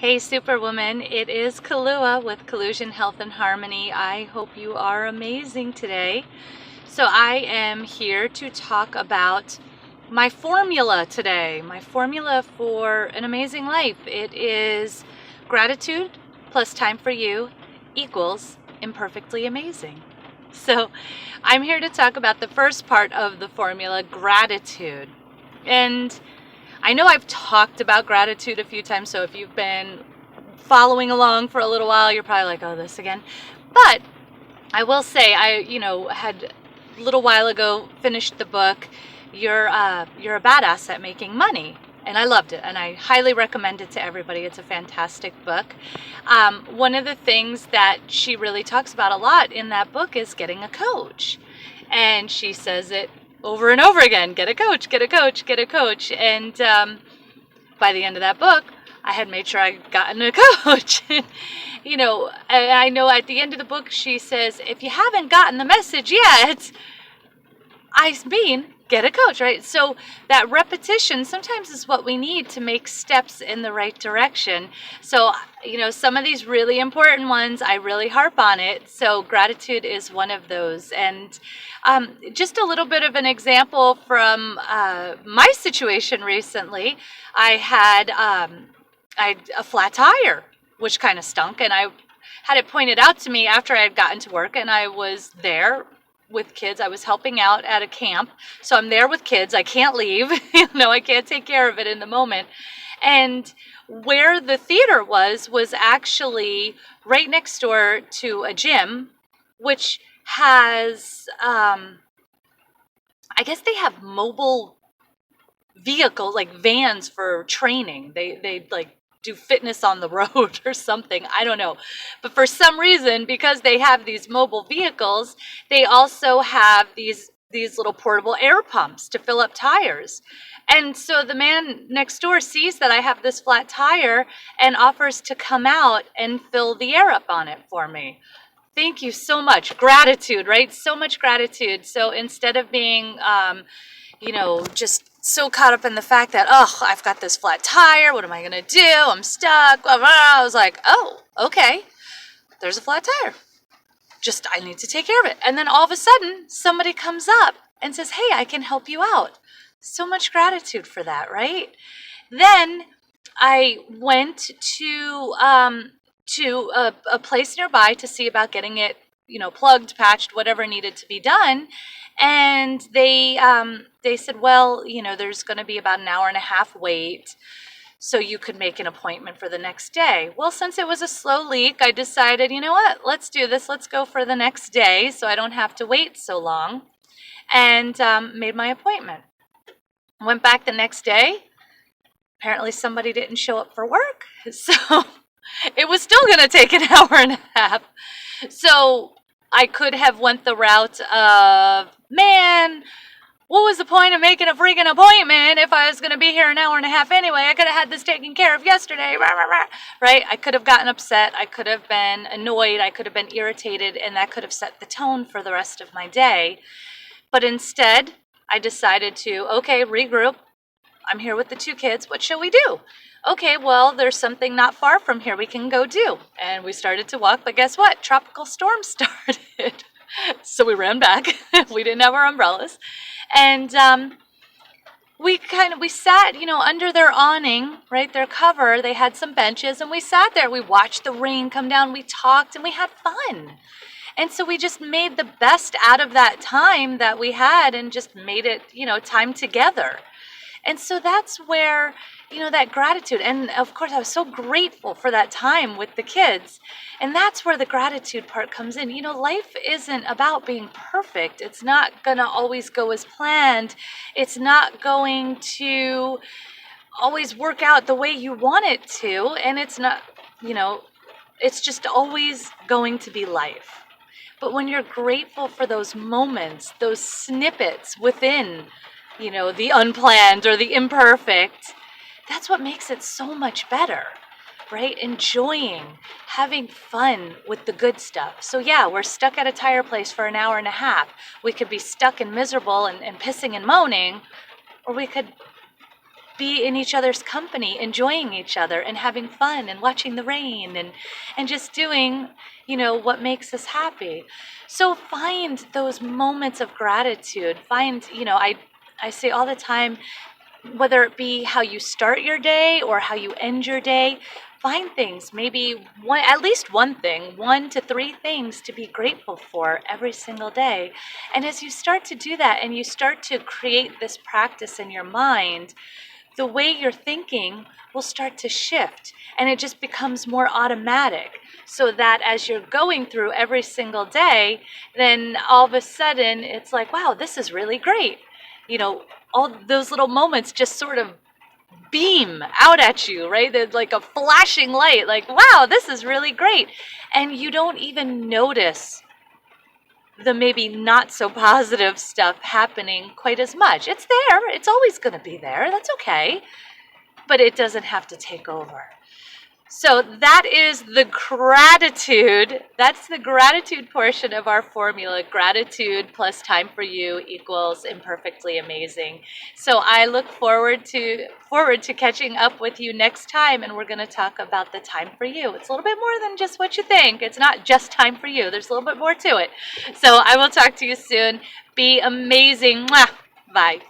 Hey Superwoman, it is Kalua with Collusion Health and Harmony. I hope you are amazing today. So I am here to talk about my formula today, my formula for an amazing life. It is gratitude plus time for you equals imperfectly amazing. So I'm here to talk about the first part of the formula, gratitude. And I know I've talked about gratitude a few times, so if you've been following along for a little while, you're probably like, oh, this again. But I will say, had a little while ago finished the book, You're a Badass at Making Money. And I loved it, and I highly recommend it to everybody. It's a fantastic book. One of the things that she really talks about a lot in that book is getting a coach. And she says it over and over again, get a coach, get a coach, get a coach. And by the end of that book, I had made sure I'd gotten a coach. I know at the end of the book, she says, if you haven't gotten the message yet, I mean, get a coach, right? So that repetition sometimes is what we need to make steps in the right direction. So, some of these really important ones, I really harp on it. So gratitude is one of those. And just a little bit of an example from my situation recently. I had a flat tire, which kind of stunk. And I had it pointed out to me after I had gotten to work, and I was there with kids. I was helping out at a camp. So I'm there with kids. I can't leave. I can't take care of it in the moment. And where the theater was actually right next door to a gym, which has, I guess they have mobile vehicles, like vans for training. They like do fitness on the road or something. I don't know. But for some reason, because they have these mobile vehicles, they also have these little portable air pumps to fill up tires. And so the man next door sees that I have this flat tire and offers to come out and fill the air up on it for me. Thank you so much. Gratitude, right? So much gratitude. So instead of being, just so caught up in the fact that, I've got this flat tire. What am I going to do? I'm stuck. Blah, blah. I was like, oh, okay. There's a flat tire. I need to take care of it. And then all of a sudden, somebody comes up and says, hey, I can help you out. So much gratitude for that, right? Then I went to a place nearby to see about getting it, plugged, patched, whatever needed to be done. And they said, well, there's going to be about an hour and a half wait, so you could make an appointment for the next day. Well, since it was a slow leak, I decided, you know what, let's do this. Let's go for the next day so I don't have to wait so long, and made my appointment. Went back the next day. Apparently somebody didn't show up for work, so it was still going to take an hour and a half. So I could have went the route of, man, what was the point of making a freaking appointment if I was going to be here an hour and a half anyway? I could have had this taken care of yesterday, right? I could have gotten upset. I could have been annoyed. I could have been irritated, and that could have set the tone for the rest of my day. But instead, I decided to, okay, regroup. I'm here with the two kids. What shall we do? Okay, well, there's something not far from here we can go do. And we started to walk, but guess what? Tropical storm started. So we ran back. We didn't have our umbrellas. And we sat, under their awning, right, their cover. They had some benches, and we sat there. We watched the rain come down. We talked, and we had fun. And so we just made the best out of that time that we had and just made it, time together. And so that's where, that gratitude, and of course I was so grateful for that time with the kids. And that's where the gratitude part comes in. Life isn't about being perfect. It's not going to always go as planned. It's not going to always work out the way you want it to. And it's not, it's just always going to be life. But when you're grateful for those moments, those snippets within, the unplanned or the imperfect, that's what makes it so much better, right? Enjoying, having fun with the good stuff. So yeah, we're stuck at a tire place for an hour and a half. We could be stuck and miserable and pissing and moaning, or we could be in each other's company, enjoying each other and having fun and watching the rain and just doing, what makes us happy. So find those moments of gratitude. Find, I say all the time, whether it be how you start your day or how you end your day, find things, maybe at least one thing, 1 to 3 things to be grateful for every single day. And as you start to do that and you start to create this practice in your mind, the way you're thinking will start to shift and it just becomes more automatic, so that as you're going through every single day, then all of a sudden it's like, wow, this is really great. All those little moments just sort of beam out at you, right? They're like a flashing light, like, wow, this is really great. And you don't even notice the maybe not so positive stuff happening quite as much. It's there. It's always going to be there. That's okay. But it doesn't have to take over. So that is the gratitude. That's the gratitude portion of our formula. Gratitude plus time for you equals imperfectly amazing. So I look forward to catching up with you next time, and we're going to talk about the time for you. It's a little bit more than just what you think. It's not just time for you. There's a little bit more to it. So I will talk to you soon. Be amazing. Mwah. Bye.